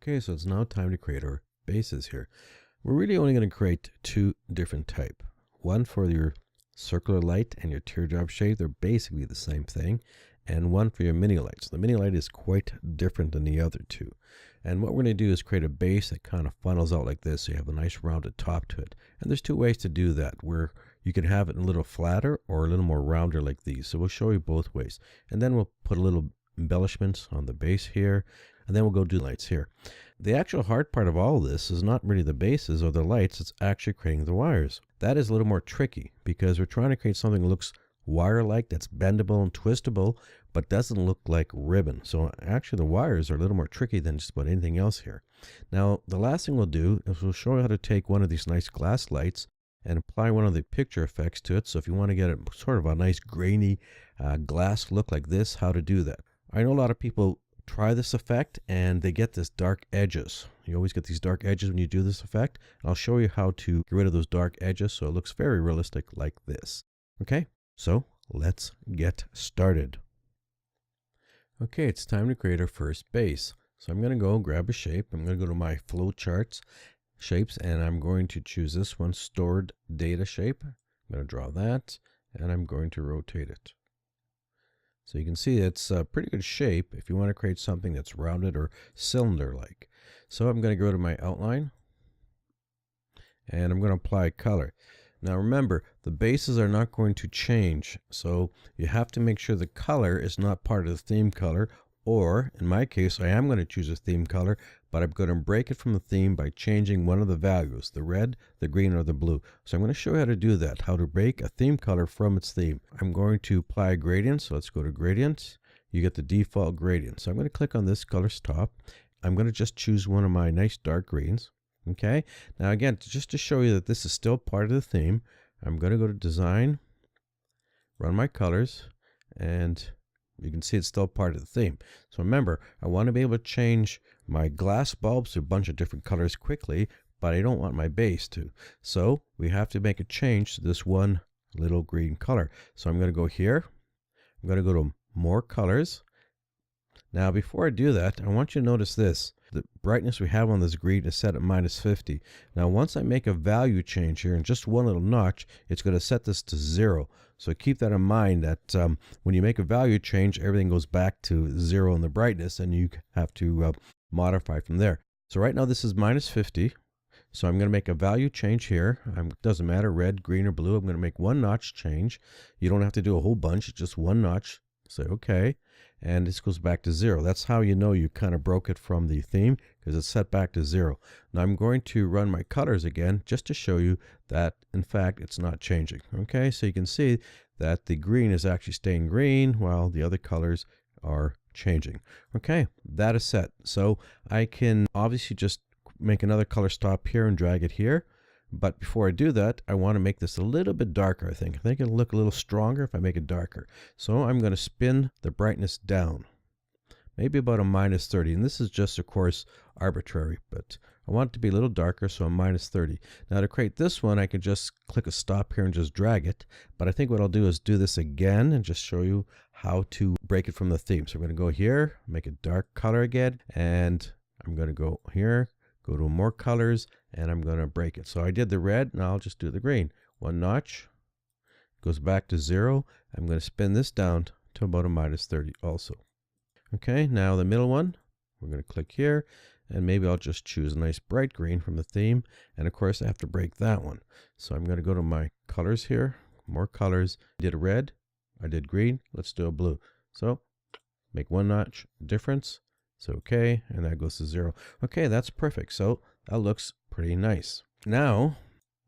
Okay, so it's now time to create our bases here. We're really only going to create two different type. One for your circular light and your teardrop shape. They're basically the same thing. And one for your mini lights. The mini light is quite different than the other two. And what we're going to do is create a base that kind of funnels out like this, so you have a nice rounded top to it. And there's two ways to do that, where you can have it a little flatter or a little more rounder like these. So we'll show you both ways. And then we'll put a little embellishments on the base here, and then we'll go do lights here. The actual hard part of all of this is not really the bases or the lights, it's actually creating the wires. That is a little more tricky because we're trying to create something that looks wire-like, that's bendable and twistable, but doesn't look like ribbon. So actually the wires are a little more tricky than just about anything else here. Now the last thing we'll do is we'll show you how to take one of these nice glass lights and apply one of the picture effects to it. So if you want to get it sort of a nice grainy glass look like this, how to do that. I know a lot of people try this effect and they get this dark edges. You always get these dark edges when you do this effect. I'll show you how to get rid of those dark edges so it looks very realistic like this. Okay, so let's get started. Okay, it's time to create our first base. So I'm going to go grab a shape. I'm going to go to my flowcharts shapes and I'm going to choose this one, stored data shape. I'm going to draw that and I'm going to rotate it. So you can see it's a pretty good shape if you want to create something that's rounded or cylinder-like. So I'm going to go to my outline and I'm going to apply color. Now remember, the bases are not going to change, so you have to make sure the color is not part of the theme color, or in my case, I am going to choose a theme color, but I'm going to break it from the theme by changing one of the values, the red, the green, or the blue. So I'm going to show you how to do that, how to break a theme color from its theme. I'm going to apply a gradient, so let's go to gradients. You get the default gradient. So I'm going to click on this color's top. I'm going to just choose one of my nice dark greens. Okay, now again, just to show you that this is still part of the theme, I'm going to go to design, run my colors, and you can see it's still part of the theme. So remember, I want to be able to change my glass bulbs to a bunch of different colors quickly, but I don't want my base to. So we have to make a change to this one little green color. So I'm going to go here. I'm going to go to more colors. Now before I do that, I want you to notice this. The brightness we have on this green is set at -50. Now once I make a value change here in just one little notch, it's going to set this to 0. So keep that in mind that when you make a value change, everything goes back to 0 in the brightness and you have to modify from there. So right now this is -50. So I'm going to make a value change here. It doesn't matter, red, green, or blue. I'm going to make one notch change. You don't have to do a whole bunch, it's just one notch. Say okay, and this goes back to 0. That's how you know you kind of broke it from the theme, because it's set back to 0. Now I'm going to run my colors again just to show you that in fact it's not changing. Okay, so you can see that the green is actually staying green while the other colors are changing. Okay, that is set. So I can obviously just make another color stop here and drag it here. But before I do that, I want to make this a little bit darker, I think. I think it'll look a little stronger if I make it darker. So I'm going to spin the brightness down, maybe about a -30. And this is just, of course, arbitrary, but I want it to be a little darker, so I'm -30. Now to create this one, I can just click a stop here and just drag it. But I think what I'll do is do this again and just show you how to break it from the theme. So I'm going to go here, make a dark color again, and I'm going to go here, go to more colors, and I'm going to break it. So I did the red, now I'll just do the green. One notch, goes back to 0. I'm going to spin this down to about a -30 also. Okay, now the middle one, we're going to click here, and maybe I'll just choose a nice bright green from the theme. And of course I have to break that one. So I'm going to go to my colors here, more colors. I did a red, I did green, let's do a blue. So make one notch difference. So okay, and that goes to 0. Okay, that's perfect. So that looks pretty nice. Now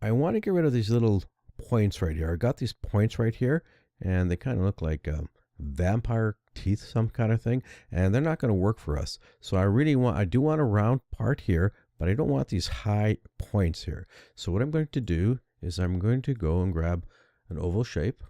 I want to get rid of these little points right here. I got these points right here, and they kind of look like vampire teeth, some kind of thing, and they're not going to work for us. So I do want a round part here, but I don't want these high points here. So what I'm going to do is I'm going to go and grab an oval shape,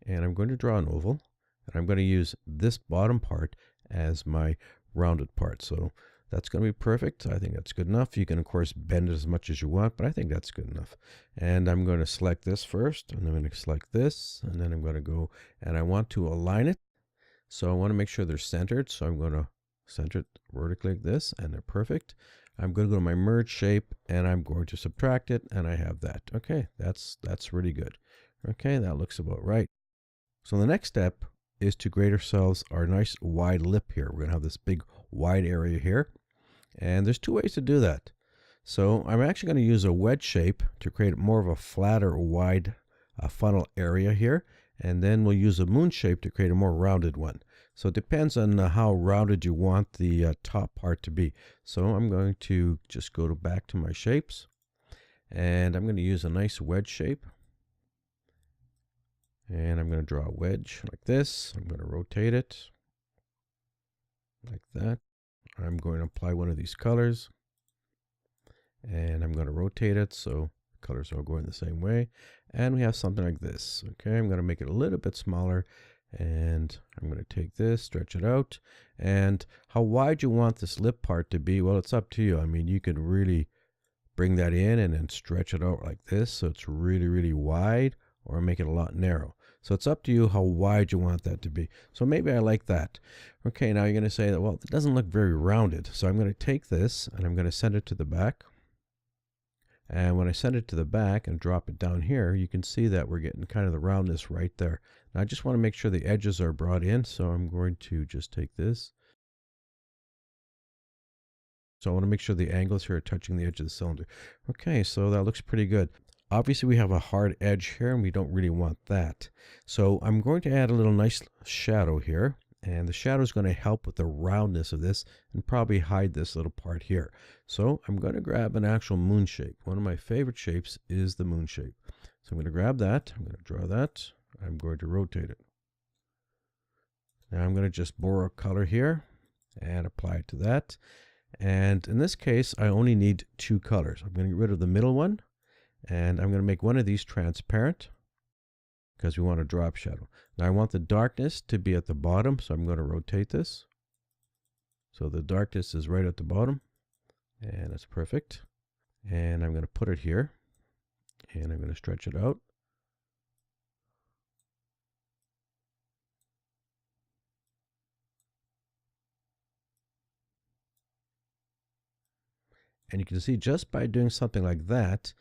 and I'm going to draw an oval, and I'm going to use this bottom part as my rounded part. So that's going to be perfect. I think that's good enough. You can of course bend it as much as you want, but I think that's good enough. And I'm going to select this first, and I'm going to select this, and then I'm going to go and I want to align it. So I want to make sure they're centered. So I'm going to center it vertically like this, and they're perfect. I'm going to go to my merge shape, and I'm going to subtract it, and I have that. Okay, that's really good. Okay, that looks about right. So the next step is to create ourselves our nice wide lip here. We're going to have this big wide area here, and there's two ways to do that. So I'm actually going to use a wedge shape to create more of a flatter, wide funnel area here, and then we'll use a moon shape to create a more rounded one. So it depends on how rounded you want the top part to be. So I'm going to just go back to my shapes, and I'm going to use a nice wedge shape. And I'm going to draw a wedge like this. I'm going to rotate it like that. I'm going to apply one of these colors, and I'm going to rotate it so the colors are all going the same way. And we have something like this. Okay, I'm going to make it a little bit smaller, and I'm going to take this, stretch it out. And how wide you want this lip part to be, well, it's up to you. I mean, you can really bring that in and then stretch it out like this so it's really, really wide, or make it a lot narrow. So it's up to you how wide you want that to be. So maybe I like that. Okay, now you're going to say that, well, it doesn't look very rounded. So I'm going to take this and I'm going to send it to the back. And when I send it to the back and drop it down here, you can see that we're getting kind of the roundness right there. Now I just want to make sure the edges are brought in. So I'm going to just take this. So I want to make sure the angles here are touching the edge of the cylinder. Okay, so that looks pretty good. Obviously we have a hard edge here and we don't really want that. So I'm going to add a little nice shadow here, and the shadow is going to help with the roundness of this and probably hide this little part here. So I'm going to grab an actual moon shape. One of my favorite shapes is the moon shape. So I'm going to grab that, I'm going to draw that, I'm going to rotate it. Now I'm going to just borrow a color here and apply it to that. And in this case, I only need two colors. I'm going to get rid of the middle one, and I'm going to make one of these transparent because we want a drop shadow. Now I want the darkness to be at the bottom, so I'm going to rotate this. So the darkness is right at the bottom, and it's perfect. And I'm going to put it here, and I'm going to stretch it out. And you can see just by doing something like that,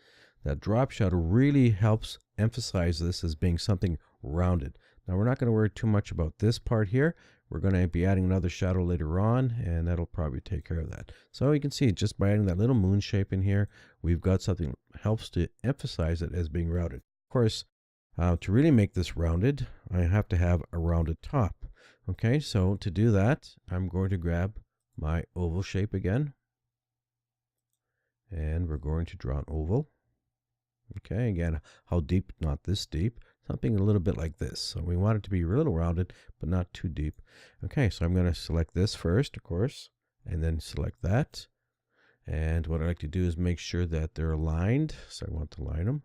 that drop shadow really helps emphasize this as being something rounded. Now we're not going to worry too much about this part here. We're going to be adding another shadow later on, and that'll probably take care of that. So you can see just by adding that little moon shape in here, we've got something that helps to emphasize it as being rounded. Of course, to really make this rounded, I have to have a rounded top. Okay, so to do that, I'm going to grab my oval shape again, and we're going to draw an oval. Okay, again, how deep? Not this deep. Something a little bit like this. So we want it to be a little rounded, but not too deep. Okay, so I'm going to select this first, of course, and then select that. And what I like to do is make sure that they're aligned. So I want to line them,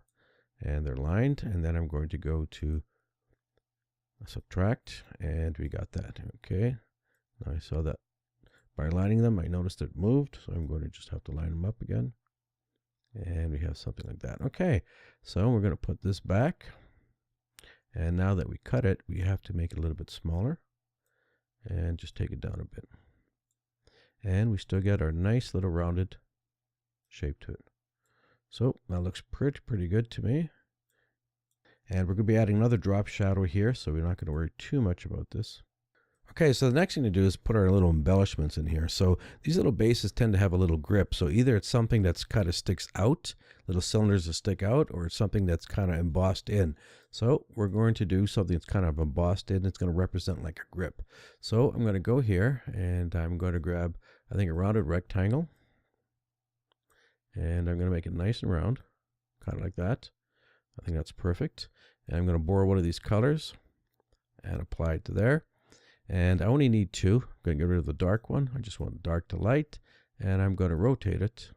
and they're lined. And then I'm going to go to subtract, and we got that. Okay, now I saw that by aligning them, I noticed it moved. So I'm going to just have to line them up again. And we have something like that. Okay, so we're going to put this back. And now that we cut it, we have to make it a little bit smaller. And just take it down a bit. And we still get our nice little rounded shape to it. So that looks pretty good to me. And we're going to be adding another drop shadow here, so we're not going to worry too much about this. Okay, so the next thing to do is put our little embellishments in here. So these little bases tend to have a little grip. So either it's something that's kind of sticks out, little cylinders that stick out, or it's something that's kind of embossed in. So we're going to do something that's kind of embossed in. It's going to represent like a grip. So I'm going to go here, and I'm going to grab, I think, a rounded rectangle. And I'm going to make it nice and round, kind of like that. I think that's perfect. And I'm going to borrow one of these colors and apply it to there. And I only need two. I'm going to get rid of the dark one. I just want dark to light. And I'm going to rotate it.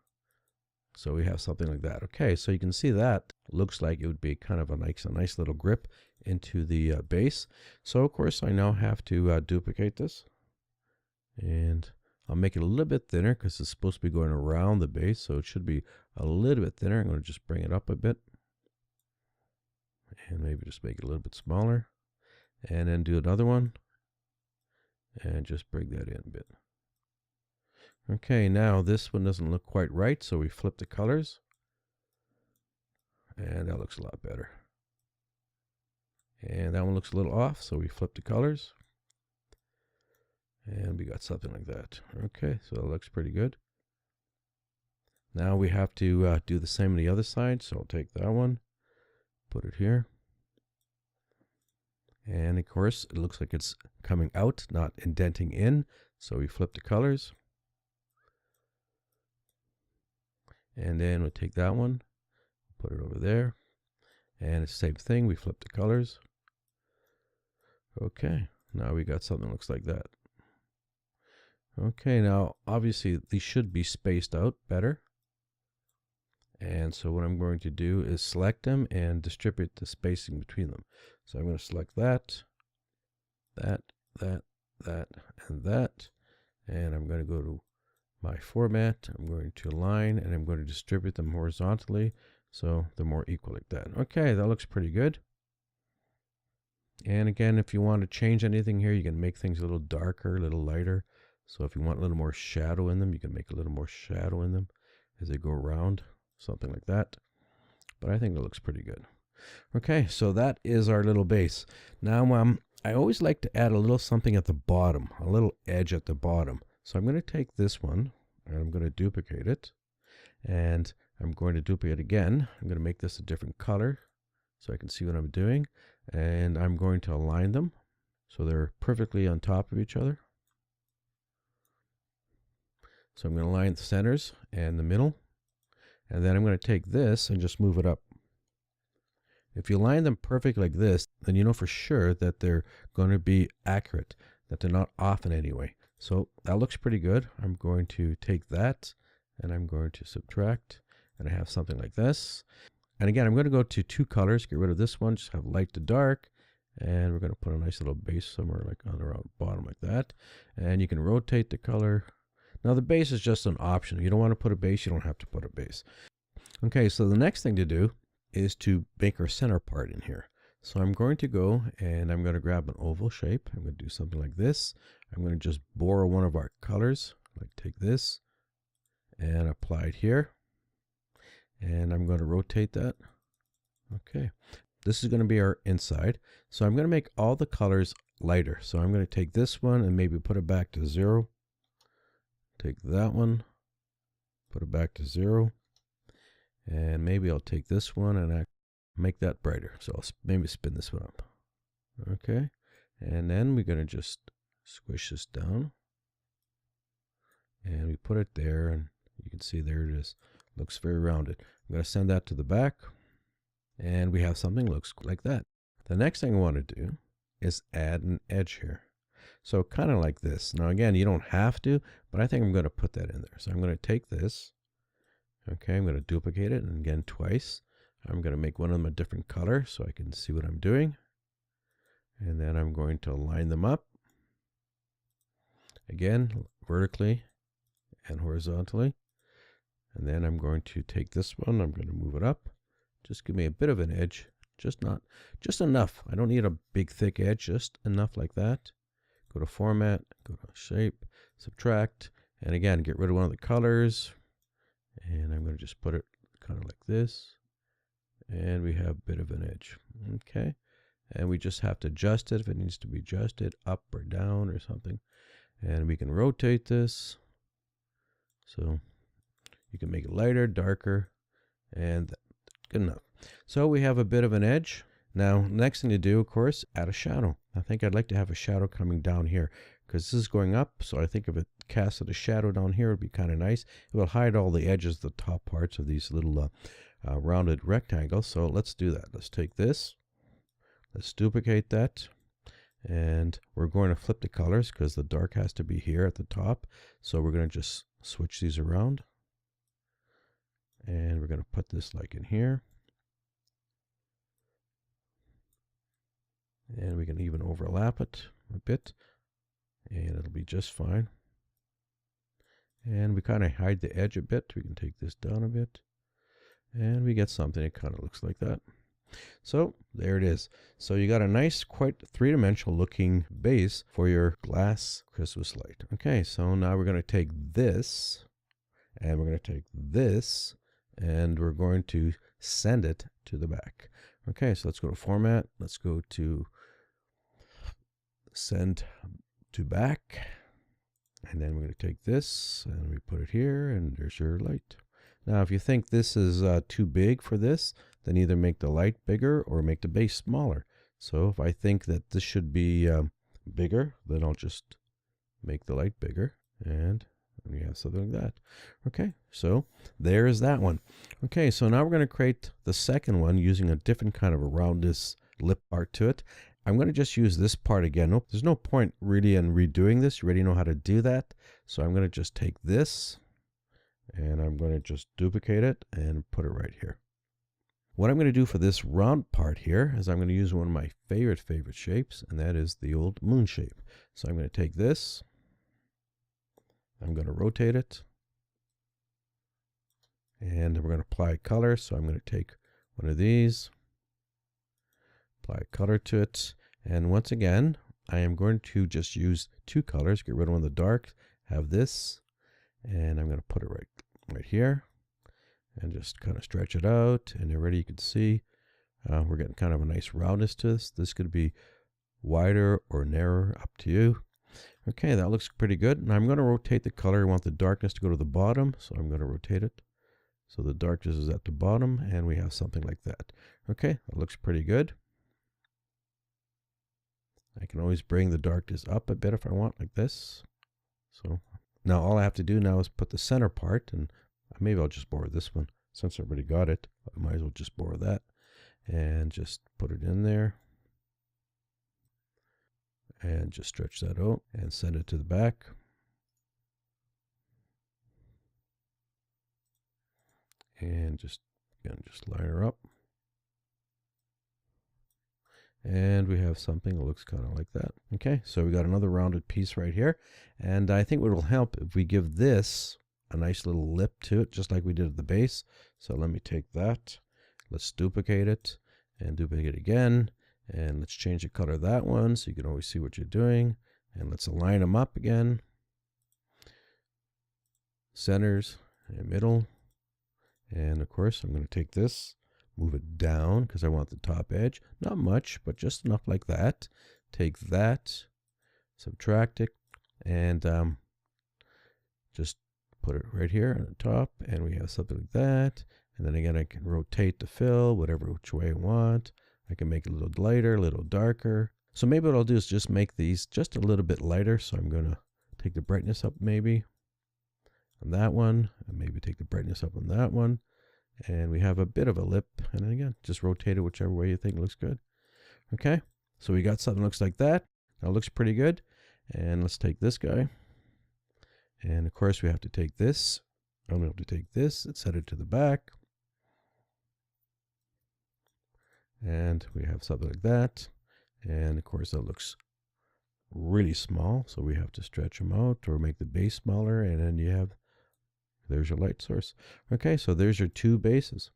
So we have something like that. Okay, so you can see that looks like it would be kind of a nice little grip into the base. So of course I now have to duplicate this. And I'll make it a little bit thinner because it's supposed to be going around the base. So it should be a little bit thinner. I'm going to just bring it up a bit. And maybe just make it a little bit smaller. And then do another one. And just bring that in a bit. Okay, now this one doesn't look quite right, so we flip the colors. And that looks a lot better. And that one looks a little off, so we flip the colors. And we got something like that. Okay, so it looks pretty good. Now we have to do the same on the other side, so I'll take that one, put it here. And of course, it looks like it's coming out, not indenting in. So we flip the colors. And then we'll take that one, put it over there. And it's the same thing, we flip the colors. Okay, now we got something that looks like that. Okay, now obviously these should be spaced out better. And so what I'm going to do is select them and distribute the spacing between them. So I'm going to select that, that, and that. And I'm going to go to my format. I'm going to align and I'm going to distribute them horizontally so they're more equal like that. Okay, that looks pretty good. And again, if you want to change anything here, you can make things a little darker, a little lighter. So if you want a little more shadow in them, you can make a little more shadow in them as they go around. Something like that. But I think it looks pretty good. Okay, so that is our little base. Now, I always like to add a little something at the bottom, a little edge at the bottom. So I'm going to take this one, and I'm going to duplicate it. And I'm going to duplicate it again. I'm going to make this a different color so I can see what I'm doing. And I'm going to align them so they're perfectly on top of each other. So I'm going to align the centers and the middle. And then I'm going to take this and just move it up. If you line them perfect like this, then you know for sure that they're going to be accurate, that they're not off in any way. So that looks pretty good. I'm going to take that and I'm going to subtract, and I have something like this. And again, I'm going to go to two colors, get rid of this one, just have light to dark. And we're going to put a nice little base somewhere like on the bottom like that. And you can rotate the color. Now the base is just an option. You don't want to put a base, you don't have to put a base. Okay, so the next thing to do is to make our center part in here. So I'm going to go and I'm going to grab an oval shape. I'm going to do something like this. I'm going to just borrow one of our colors, like take this and apply it here. And I'm going to rotate that. Okay, this is going to be our inside. So I'm going to make all the colors lighter. So I'm going to take this one and maybe put it back to 0. Take that one, put it back to 0, and maybe I'll take this one and make that brighter. So I'll maybe spin this one up. Okay, and then we're going to just squish this down, and we put it there, and you can see there it is. Looks very rounded. I'm going to send that to the back, and we have something that looks like that. The next thing I want to do is add an edge here. So kind of like this. Now again, you don't have to, but I think I'm going to put that in there. So I'm going to take this. Okay, I'm going to duplicate it, and again twice. I'm going to make one of them a different color so I can see what I'm doing. And then I'm going to line them up. Again, vertically and horizontally. And then I'm going to take this one, I'm going to move it up. Just give me a bit of an edge. Just enough. I don't need a big thick edge, just enough like that. Go to format, go to shape, subtract, and again, get rid of one of the colors. And I'm going to just put it kind of like this. And we have a bit of an edge. Okay. And we just have to adjust it if it needs to be adjusted up or down or something. And we can rotate this. So you can make it lighter, darker, and good enough. So we have a bit of an edge. Now, next thing to do, of course, add a shadow. I think I'd like to have a shadow coming down here because this is going up. So I think if it casted a shadow down here, it would be kind of nice. It will hide all the edges, the top parts of these little rounded rectangles. So let's do that. Let's take this. Let's duplicate that. And we're going to flip the colors because the dark has to be here at the top. So we're going to just switch these around. And we're going to put this like in here. And we can even overlap it a bit, and it'll be just fine. And we kind of hide the edge a bit. We can take this down a bit, and we get something that kind of looks like that. So there it is. So you got a nice, quite three-dimensional looking base for your glass Christmas light. Okay, so now we're going to take this, and we're going to take this, and we're going to send it to the back. Okay, so let's go to Format. Let's go to Send to Back. And then we're going to take this, and we put it here, and there's your light. Now, if you think this is too big for this, then either make the light bigger or make the base smaller. So if I think that this should be bigger, then I'll just make the light bigger, and we have something like that. Okay, so there is that one. Okay, so now we're going to create the second one using a different kind of a roundness lip part to it. I'm going to just use this part again. Nope, there's no point really in redoing this. You already know how to do that. So I'm going to just take this, and I'm going to just duplicate it and put it right here. What I'm going to do for this round part here is I'm going to use one of my favorite shapes, and that is the old moon shape. So I'm going to take this, I'm going to rotate it, and we're going to apply color. So I'm going to take one of these, apply a color to it, and once again I am going to just use two colors, get rid of one of the dark, have this, and I'm going to put it right here, and just kind of stretch it out, and already you can see we're getting kind of a nice roundness to this. This could be wider or narrower, up to you. Okay, that looks pretty good. And I'm going to rotate the color. I want the darkness to go to the bottom, so I'm going to rotate it so the darkness is at the bottom, and we have something like that. Okay, that looks pretty good. I can always bring the darkness up a bit if I want, like this. So now all I have to do now is put the center part, and maybe I'll just borrow this one since I already got it. I might as well just borrow that and just put it in there and just stretch that out and send it to the back. And just line her up. And we have something that looks kind of like that. Okay, so we got another rounded piece right here. And I think what will help if we give this a nice little lip to it, just like we did at the base. So let me take that. Let's duplicate it and duplicate it again. And let's change the color of that one so you can always see what you're doing. And let's align them up again. Centers and middle. And of course, I'm going to take this, move it down because I want the top edge. Not much, but just enough like that. Take that, subtract it, and just put it right here on the top, and we have something like that. And then again, I can rotate the fill, which way I want. I can make it a little lighter, a little darker. So maybe what I'll do is just make these just a little bit lighter. So I'm going to take the brightness up maybe on that one, and maybe take the brightness up on that one. And we have a bit of a lip, and then again, just rotate it whichever way you think looks good. Okay, so we got something that looks like that. Now it looks pretty good. And let's take this guy. And of course we have to take this. I'm going to have to take this and set it to the back. And we have something like that. And of course that looks really small, so we have to stretch them out or make the base smaller, and then there's your light source. Okay, so there's your two bases.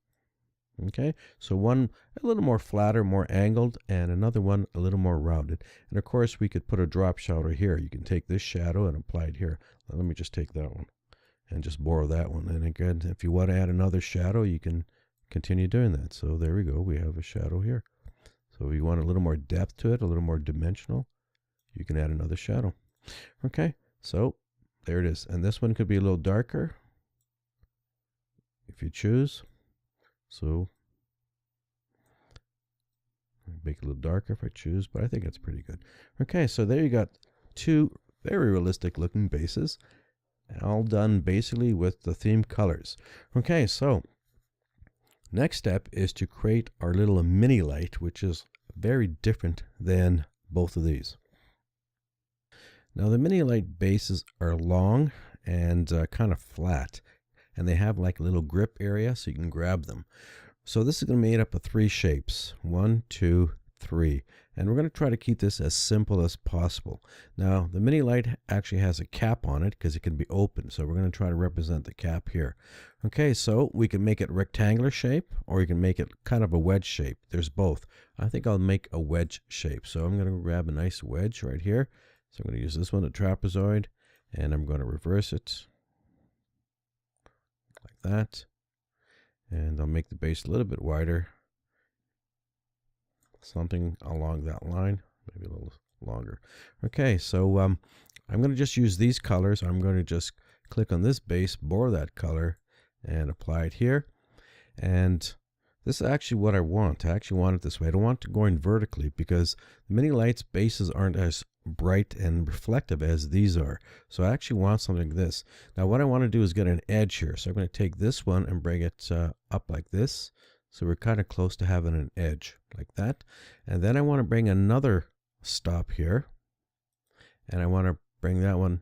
Okay, so one a little more flatter, more angled, and another one a little more rounded. And of course we could put a drop shadow here. You can take this shadow and apply it here. Now, let me just take that one and just borrow that one. And again, if you want to add another shadow, you can continue doing that. So there we go, we have a shadow here. So if you want a little more depth to it, a little more dimensional, you can add another shadow. Okay, so there it is. And this one could be a little darker if you choose. So make it a little darker if I choose, but I think that's pretty good. Okay, so there you got two very realistic looking bases, all done basically with the theme colors. Okay, so next step is to create our little mini light, which is very different than both of these. Now the mini light bases are long and kind of flat, and they have like a little grip area so you can grab them. So this is going to be made up of three shapes, 1, 2, 3. And we're going to try to keep this as simple as possible. Now, the mini light actually has a cap on it because it can be open. So we're going to try to represent the cap here. Okay, so we can make it rectangular shape, or you can make it kind of a wedge shape. There's both. I think I'll make a wedge shape. So I'm going to grab a nice wedge right here. So I'm going to use this one, a trapezoid, and I'm going to reverse it like that. And I'll make the base a little bit wider. Something along that line, maybe a little longer. Okay, so I'm going to just use these colors. I'm going to just click on this base, borrow that color, and apply it here. And this is actually what I want. I actually want it this way. I don't want it going vertically because the mini lights bases aren't as bright and reflective as these are. So I actually want something like this. Now what I want to do is get an edge here. So I'm going to take this one and bring it up like this. So we're kind of close to having an edge like that. And then I want to bring another stop here. And I want to bring that one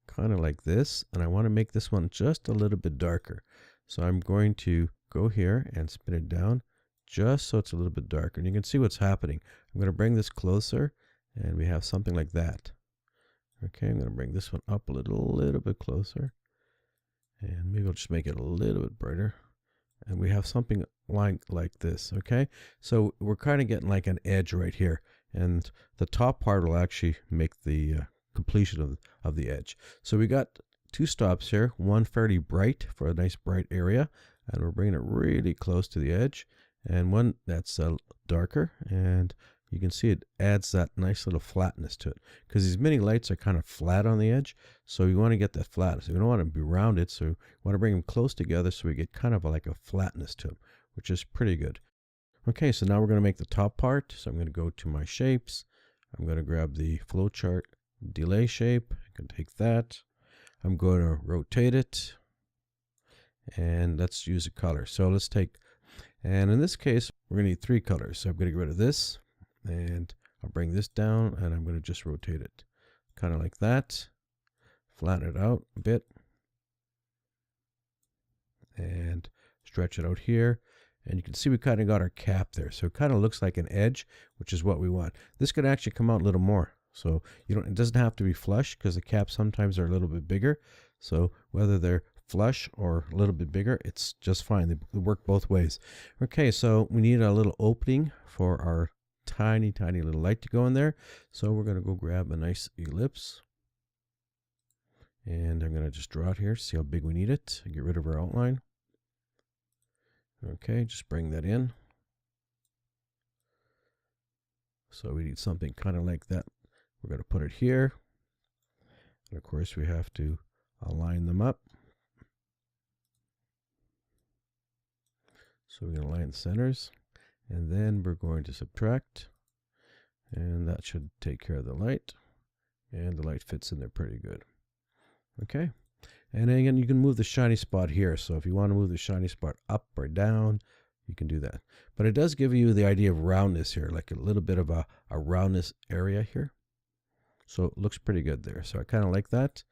kind of like this. And I want to make this one just a little bit darker. So I'm going to go here and spin it down just so it's a little bit darker. And you can see what's happening. I'm going to bring this closer and we have something like that. Okay, I'm going to bring this one up a little bit closer. And maybe I'll just make it a little bit brighter. And we have something like this, okay? So we're kind of getting like an edge right here. And the top part will actually make the completion of the edge. So we got two stops here, one fairly bright for a nice bright area. And we're bringing it really close to the edge. And one that's darker. And you can see it adds that nice little flatness to it. Because these mini lights are kind of flat on the edge. So you want to get that flatness. You don't want to be rounded. So you want to bring them close together so we get kind of like a flatness to them, which is pretty good. Okay, so now we're going to make the top part. So I'm going to go to my shapes. I'm going to grab the flowchart delay shape. I can take that. I'm going to rotate it. And let's use a color. So let's take, and in this case, we're going to need 3 colors. So I'm going to get rid of this. And I'll bring this down and I'm going to just rotate it kind of like that, flatten it out a bit and stretch it out here. And you can see we kind of got our cap there. So it kind of looks like an edge, which is what we want. This could actually come out a little more. So it doesn't have to be flush because the caps sometimes are a little bit bigger. So whether they're flush or a little bit bigger, it's just fine. They work both ways. Okay, so we need a little opening for our tiny little light to go in there. So we're going to go grab a nice ellipse and I'm going to just draw it here, see how big we need it, get rid of our outline. Okay, just bring that in. So we need something kind of like that. We're going to put it here, and of course we have to align them up. So we're going to align the centers. And then we're going to subtract, and that should take care of the light, and the light fits in there pretty good. Okay, and then again you can move the shiny spot here. So if you want to move the shiny spot up or down, you can do that. But it does give you the idea of roundness here, like a little bit of a roundness area here. So it looks pretty good there. So I kind of like that,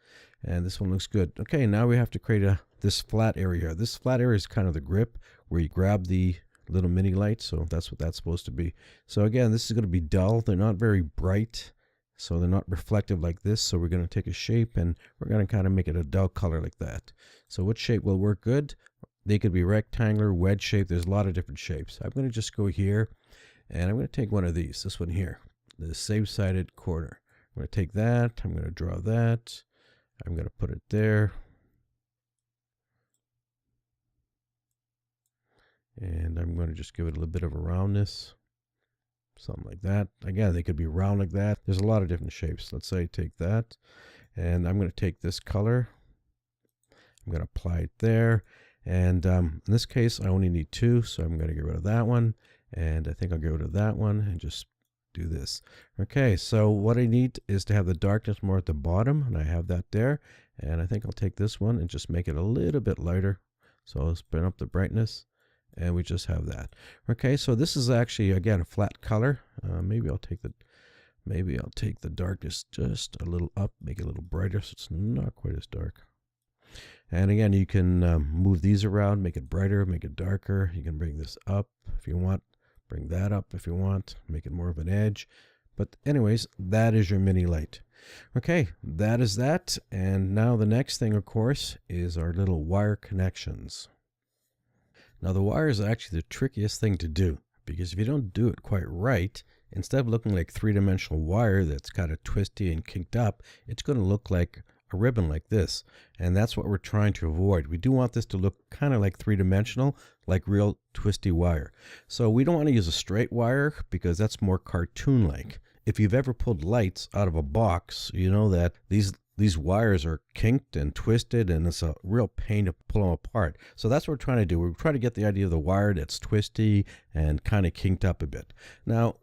and this one looks good. Okay, now we have to create this flat area. This flat area is kind of the grip where you grab the little mini light, so that's what that's supposed to be. So again, this is going to be dull. They're not very bright, so they're not reflective like this. So we're going to take a shape and we're going to kind of make it a dull color like that. So what shape will work good? They could be rectangular, wedge shape. There's a lot of different shapes. I'm going to just go here and I'm going to take one of these, this one here, the same-sided corner. I'm going to take that, I'm going to draw that, I'm going to put it there. And I'm going to just give it a little bit of a roundness, something like that. Again, they could be round like that. There's a lot of different shapes. Let's say take that, and I'm going to take this color. I'm going to apply it there. And in this case, I only need 2, so I'm going to get rid of that one. And I think I'll get rid of that one and just do this. Okay, so what I need is to have the darkness more at the bottom, and I have that there. And I think I'll take this one and just make it a little bit lighter. So I'll bring up the brightness. And we just have that. Okay, so this is actually again a flat color. Maybe I'll take the darkness just a little up, make it a little brighter, so it's not quite as dark. And again, you can move these around, make it brighter, make it darker. You can bring this up if you want, Bring that up if you want, make it more of an edge. But anyways, that is your mini light. Okay, that is that. And now the next thing, of course, is our little wire connections. Now the wire is actually the trickiest thing to do, because if you don't do it quite right, instead of looking like three-dimensional wire that's kind of twisty and kinked up, it's going to look like a ribbon like this. And that's what we're trying to avoid. We do want this to look kind of like three-dimensional, like real twisty wire. So we don't want to use a straight wire because that's more cartoon-like. If you've ever pulled lights out of a box, you know that these wires are kinked and twisted, and it's a real pain to pull them apart. So that's what we're trying to do. We're trying to get the idea of the wire that's twisty and kind of kinked up a bit. Now,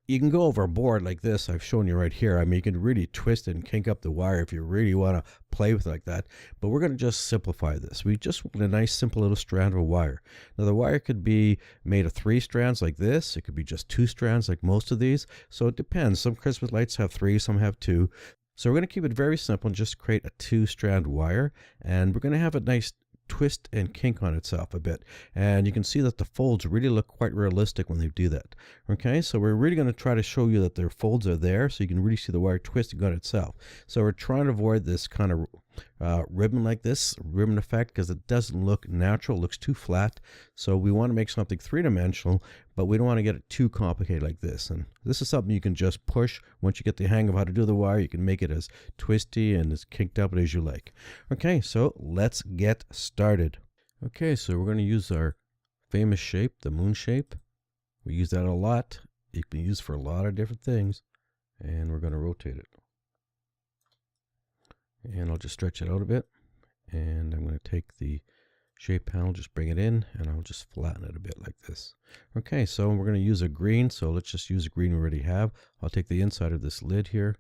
you can go over a board like this I've shown you right here. I mean, you can really twist it and kink up the wire if you really want to play with it like that. But we're going to just simplify this. We just want a nice, simple little strand of a wire. Now, the wire could be made of 3 strands like this. It could be just 2 strands like most of these. So it depends. Some Christmas lights have 3, some have 2. So we're going to keep it very simple and just create a 2-strand wire. And we're going to have a nice twist and kink on itself a bit, and you can see that the folds really look quite realistic when they do that. Okay, so we're really going to try to show you that their folds are there, so you can really see the wire twisting on itself. So we're trying to avoid this kind of ribbon like this, ribbon effect, because it doesn't look natural, it looks too flat. So we want to make something three-dimensional, but we don't want to get it too complicated like this. And this is something you can just push. Once you get the hang of how to do the wire, you can make it as twisty and as kinked up as you like. Okay, so let's get started. Okay, so we're going to use our famous shape, the moon shape. We use that a lot. It can be used for a lot of different things. And we're going to rotate it. And I'll just stretch it out a bit, and I'm going to take the shape panel, just bring it in, and I'll just flatten it a bit like this. Okay, so we're going to use a green, so let's just use a green we already have. I'll take the inside of this lid here,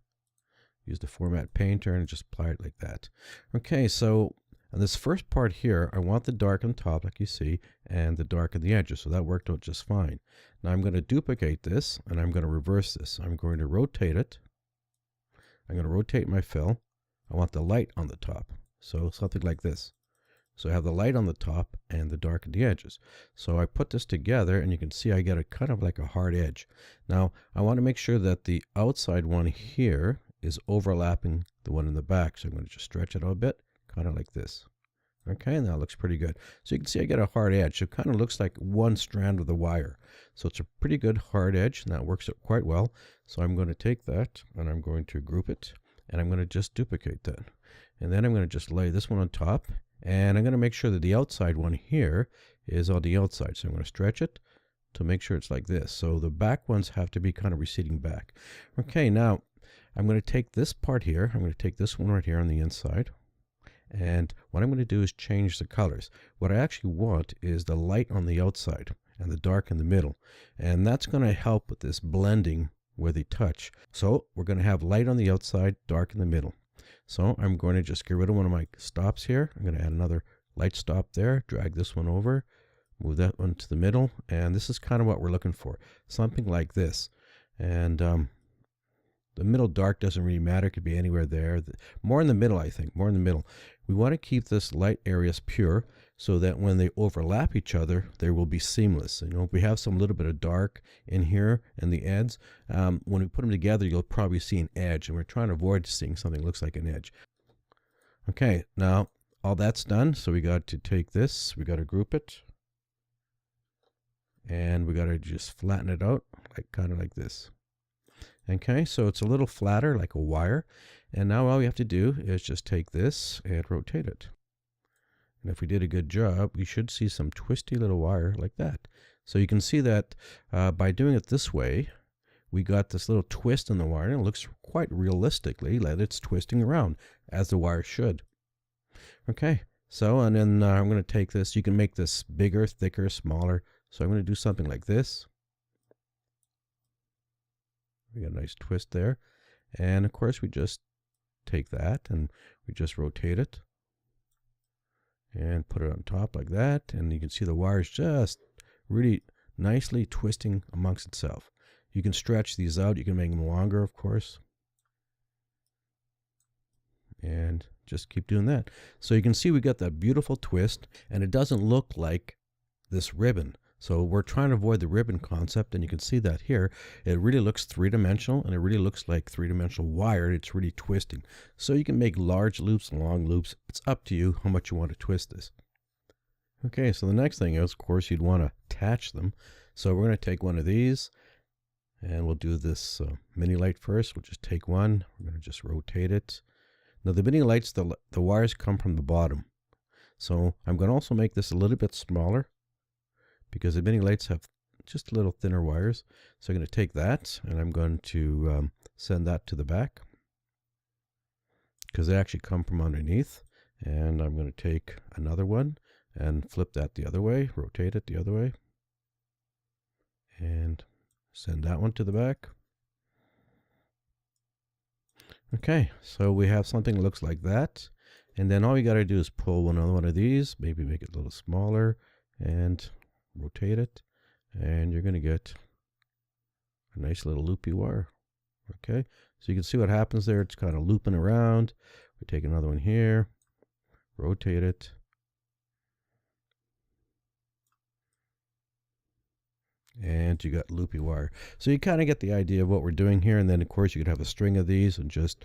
use the format painter, and just apply it like that. Okay, so on this first part here, I want the dark on top, like you see, and the dark on the edges, so that worked out just fine. Now I'm going to duplicate this, and I'm going to reverse this. I'm going to rotate it. I'm going to rotate my fill. I want the light on the top, so something like this. So I have the light on the top and the dark at the edges. So I put this together, and you can see I get a kind of like a hard edge. Now I want to make sure that the outside one here is overlapping the one in the back. So I'm going to just stretch it out a bit, kind of like this. Okay, and that looks pretty good. So you can see I get a hard edge. So it kind of looks like one strand of the wire. So it's a pretty good hard edge, and that works out quite well. So I'm going to take that, and I'm going to group it. And I'm going to just duplicate that. And then I'm going to just lay this one on top. And I'm going to make sure that the outside one here is on the outside. So I'm going to stretch it to make sure it's like this. So the back ones have to be kind of receding back. Okay, now I'm going to take this part here. I'm going to take this one right here on the inside. And what I'm going to do is change the colors. What I actually want is the light on the outside and the dark in the middle. And that's going to help with this blending where they touch. So we're going to have light on the outside, dark in the middle. So I'm going to just get rid of one of my stops here. I'm going to add another light stop there, drag this one over, move that one to the middle, and this is kind of what we're looking for. Something like this. And the middle dark doesn't really matter. It could be anywhere there. More in the middle, I think. More in the middle. We want to keep this light areas pure so that when they overlap each other, they will be seamless. You know, if we have some little bit of dark in here and the edges, when we put them together, you'll probably see an edge, and we're trying to avoid seeing something that looks like an edge. Okay, now all that's done. So we got to take this, we got to group it, and we got to just flatten it out, like kind of like this. Okay, so it's a little flatter, like a wire. And now all we have to do is just take this and rotate it. And if we did a good job, we should see some twisty little wire like that. So you can see that by doing it this way, we got this little twist in the wire, and it looks quite realistically like it's twisting around, as the wire should. Okay, so, and then I'm going to take this. You can make this bigger, thicker, smaller. So I'm going to do something like this. We got a nice twist there. And of course, we just take that and we just rotate it and put it on top like that. And you can see the wires just really nicely twisting amongst itself. You can stretch these out. You can make them longer, of course. And just keep doing that. So you can see we got that beautiful twist, and it doesn't look like this ribbon. So we're trying to avoid the ribbon concept, and you can see that here. It really looks three-dimensional, and it really looks like three-dimensional wire. It's really twisting. So you can make large loops and long loops. It's up to you how much you want to twist this. Okay, so the next thing is, of course, you'd want to attach them. So we're going to take one of these, and we'll do this mini light first. We'll just take one. We're going to just rotate it. Now the mini lights, the wires come from the bottom. So I'm going to also make this a little bit smaller, because the mini lights have just a little thinner wires. So I'm going to take that, and I'm going to send that to the back, because they actually come from underneath. And I'm going to take another one and flip that the other way, rotate it the other way, and send that one to the back. Okay, so we have something that looks like that. And then all you got to do is pull one of these, maybe make it a little smaller, and rotate it, and you're going to get a nice little loopy wire. Okay, so you can see what happens there. It's kind of looping around. We take another one here, rotate it, and you got loopy wire. So you kind of get the idea of what we're doing here. And then of course you could have a string of these and just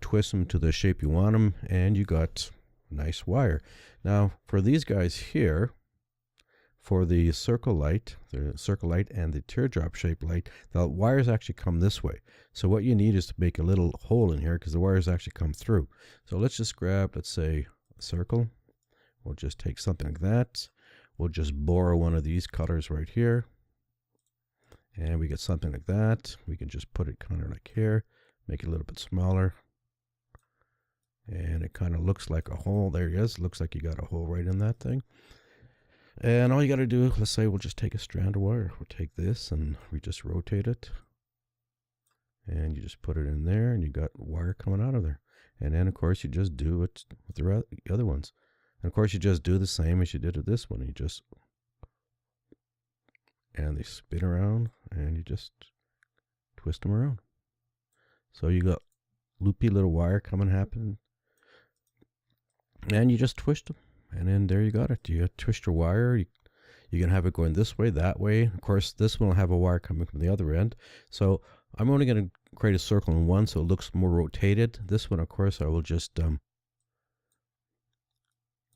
twist them to the shape you want them, and you got nice wire. Now for these guys here, for the circle light and the teardrop shaped light, the wires actually come this way. So what you need is to make a little hole in here, because the wires actually come through. So let's just grab, let's say, a circle. We'll just take something like that. We'll just borrow one of these colors right here, and we get something like that. We can just put it kind of like here, make it a little bit smaller, and it kind of looks like a hole. There it is. Looks like you got a hole right in that thing. And all you got to do, let's say we'll just take a strand of wire. We'll take this and we just rotate it, and you just put it in there, and you got wire coming out of there. And then of course you just do it with the other ones. And of course you just do the same as you did with this one. You just, and they spin around, and you just twist them around. So you got loopy little wire happening, and you just twist them, and then there you got it. You twist your wire. You can have it going this way, that way. Of course, this one will have a wire coming from the other end. So I'm only going to create a circle in one, so it looks more rotated. This one, of course, I will just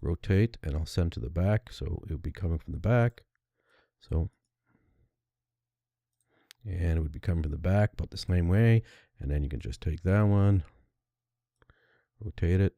rotate, and I'll send to the back, so it'll be coming from the back. So, and it would be coming from the back, but the same way. And then you can just take that one, rotate it,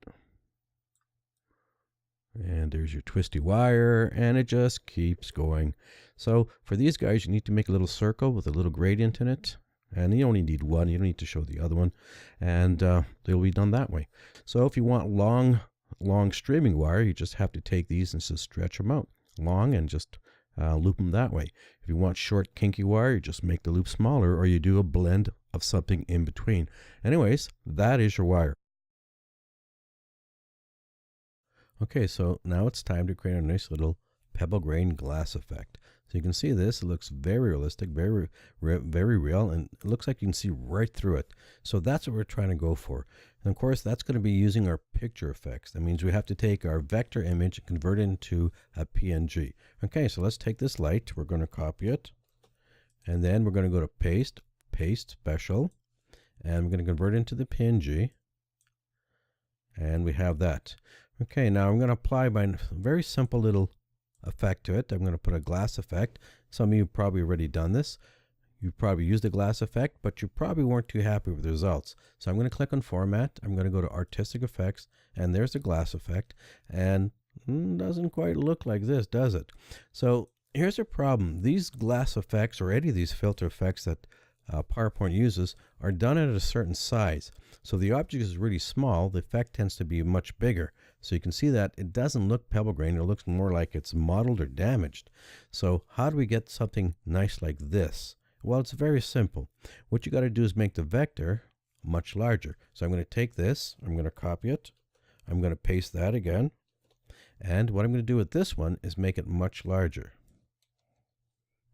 and there's your twisty wire, and it just keeps going. So for these guys, you need to make a little circle with a little gradient in it, and you only need one. You don't need to show the other one, and they'll be done that way. So if you want long streaming wire, you just have to take these and just stretch them out long and just loop them that way. If you want short kinky wire, you just make the loop smaller, or you do a blend of something in between. Anyways, that is your wire. Okay, so now it's time to create a nice little pebble grain glass effect. So you can see this, it looks very realistic, very real, and it looks like you can see right through it. So that's what we're trying to go for. And of course, that's going to be using our picture effects. That means we have to take our vector image and convert it into a PNG. Okay, so let's take this light, we're going to copy it, and then we're going to go to paste, special, and we're going to convert it into the PNG, and we have that. Okay, now I'm going to apply my very simple little effect to it. I'm going to put a glass effect. Some of you have probably already done this. You've probably used the glass effect, but you probably weren't too happy with the results. So I'm going to click on Format. I'm going to go to Artistic Effects, and there's the glass effect. And doesn't quite look like this, does it? So here's a problem. These glass effects, or any of these filter effects that PowerPoint uses, are done at a certain size. So the object is really small, the effect tends to be much bigger. So you can see that it doesn't look pebble grain, it looks more like it's mottled or damaged. So how do we get something nice like this? Well, it's very simple. What you got to do is make the vector much larger. So I'm going to take this, I'm going to copy it, I'm going to paste that again, and what I'm going to do with this one is make it much larger.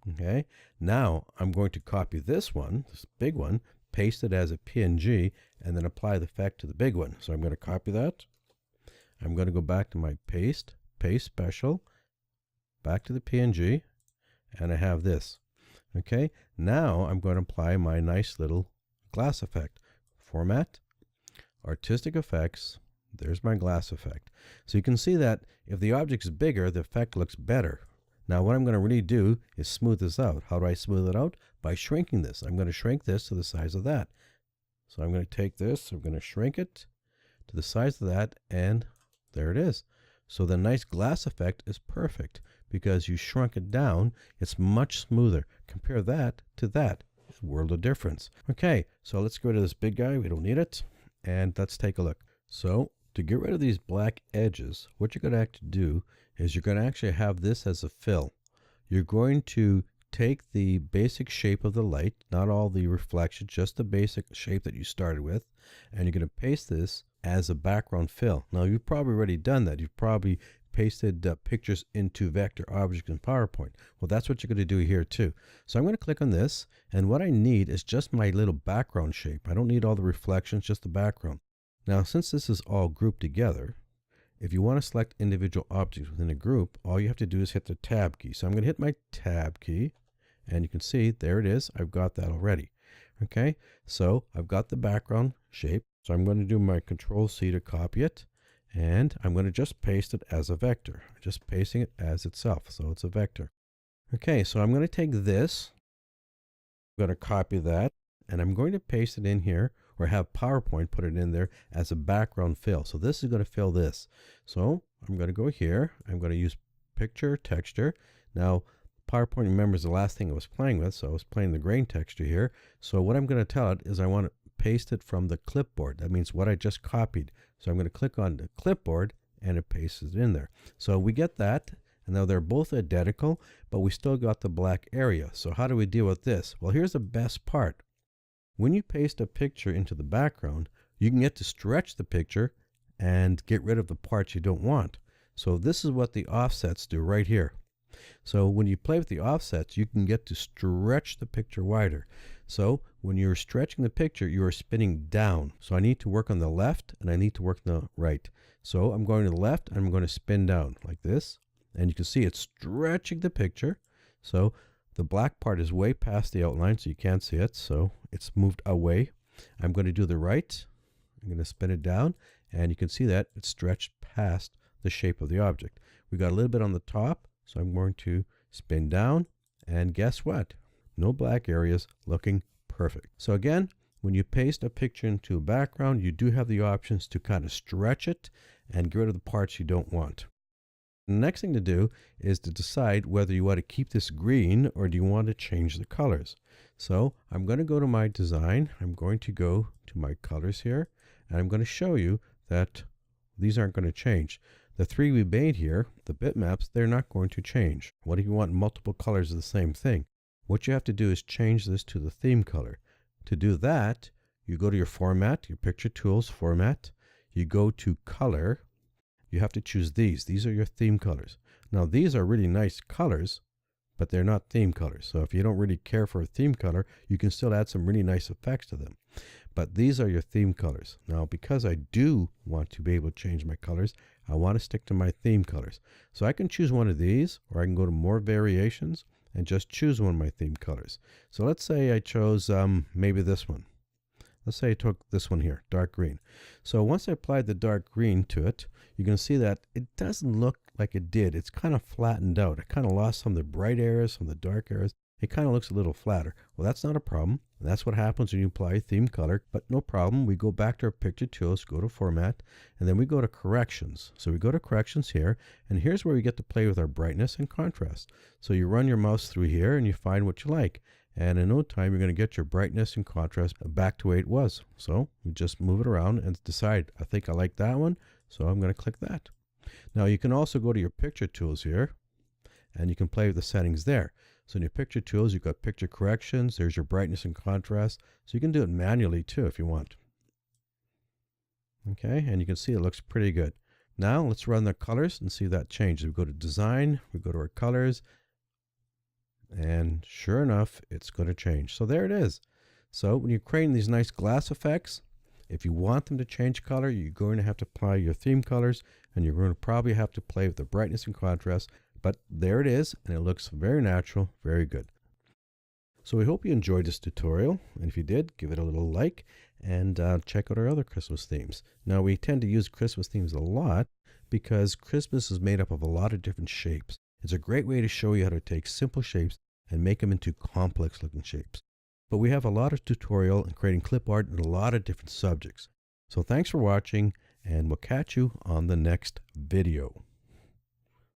Okay, now I'm going to copy this one, this big one, paste it as a PNG, and then apply the effect to the big one. So I'm going to copy that. I'm going to go back to my paste special, back to the PNG, and I have this. Okay, now I'm going to apply my nice little glass effect. Format, Artistic Effects, there's my glass effect. So you can see that if the object is bigger, the effect looks better. Now what I'm going to really do is smooth this out. How do I smooth it out? By shrinking this. I'm going to shrink this to the size of that. So I'm going to take this, I'm going to shrink it to the size of that, and there it is. So the nice glass effect is perfect because you shrunk it down. It's much smoother. Compare that to that. It's a world of difference. Okay, so let's get rid of this big guy. We don't need it. And let's take a look. So to get rid of these black edges, what you're going to actually do is you're going to actually have this as a fill. You're going to take the basic shape of the light, not all the reflection, just the basic shape that you started with, and you're going to paste this as a background fill. Now you've probably already done that. You've probably pasted pictures into vector objects in PowerPoint. Well, that's what you're going to do here too. So I'm going to click on this, and what I need is just my little background shape. I don't need all the reflections, just the background. Now since this is all grouped together, if you want to select individual objects within a group, all you have to do is hit the tab key. So I'm going to hit my tab key, and you can see there it is. I've got that already. Okay, so I've got the background shape. So I'm going to do my Control-C to copy it, and I'm going to just paste it as a vector. Just pasting it as itself, so it's a vector. Okay, so I'm going to take this, I'm going to copy that, and I'm going to paste it in here, or have PowerPoint put it in there as a background fill. So this is going to fill this. So I'm going to go here, I'm going to use Picture, Texture. Now PowerPoint, remember, is the last thing I was playing with, so I was playing the grain texture here. So what I'm going to tell it is I want to paste it from the clipboard. That means what I just copied. So I'm going to click on the clipboard, and it pastes it in there. So we get that, and now they're both identical, but we still got the black area. So how do we deal with this? Well, here's the best part. When you paste a picture into the background, you can get to stretch the picture and get rid of the parts you don't want. So this is what the offsets do right here. So when you play with the offsets, you can get to stretch the picture wider. So when you're stretching the picture, you are spinning down. So I need to work on the left, and I need to work on the right. So I'm going to the left, and I'm going to spin down like this. And you can see it's stretching the picture. So the black part is way past the outline, so you can't see it. So it's moved away. I'm going to do the right. I'm going to spin it down, and you can see that it's stretched past the shape of the object. We got a little bit on the top. So I'm going to spin down, and guess what? No black areas, looking perfect. So again, when you paste a picture into a background, you do have the options to kind of stretch it and get rid of the parts you don't want. The next thing to do is to decide whether you want to keep this green or do you want to change the colors. So I'm going to go to my design. I'm going to go to my colors here, and I'm going to show you that these aren't going to change. The three we made here, the bitmaps, they're not going to change. What if you want multiple colors of the same thing? What you have to do is change this to the theme color. To do that, you go to your format, your picture tools format, you go to color, you have to choose these. These are your theme colors. Now these are really nice colors, but they're not theme colors. So if you don't really care for a theme color, you can still add some really nice effects to them. But these are your theme colors. Now, because I do want to be able to change my colors, I want to stick to my theme colors. So I can choose one of these, or I can go to more variations and just choose one of my theme colors. So let's say I chose maybe this one. Let's say I took this one here, dark green. So once I applied the dark green to it, you're going to see that it doesn't look like it did. It's kind of flattened out. It kind of lost some of the bright areas, some of the dark areas. It kind of looks a little flatter. Well, that's not a problem. That's what happens when you apply a theme color, but no problem. We go back to our picture tools, go to format, and then we go to corrections. So we go to corrections here, and here's where we get to play with our brightness and contrast. So you run your mouse through here and you find what you like. And in no time, you're going to get your brightness and contrast back to where it was. So we just move it around and decide, I think I like that one, so I'm going to click that. Now you can also go to your picture tools here, and you can play with the settings there. So in your picture tools, you've got picture corrections. There's your brightness and contrast. So you can do it manually too if you want. Okay, and you can see it looks pretty good. Now let's run the colors and see if that changes. We go to design, we go to our colors, and sure enough, it's going to change. So there it is. So when you're creating these nice glass effects, if you want them to change color, you're going to have to apply your theme colors, and you're going to probably have to play with the brightness and contrast. But there it is, and it looks very natural, very good. So we hope you enjoyed this tutorial, and if you did, give it a little like, and check out our other Christmas themes. Now, we tend to use Christmas themes a lot because Christmas is made up of a lot of different shapes. It's a great way to show you how to take simple shapes and make them into complex looking shapes. But we have a lot of tutorial in creating clip art in a lot of different subjects. So thanks for watching, and we'll catch you on the next video.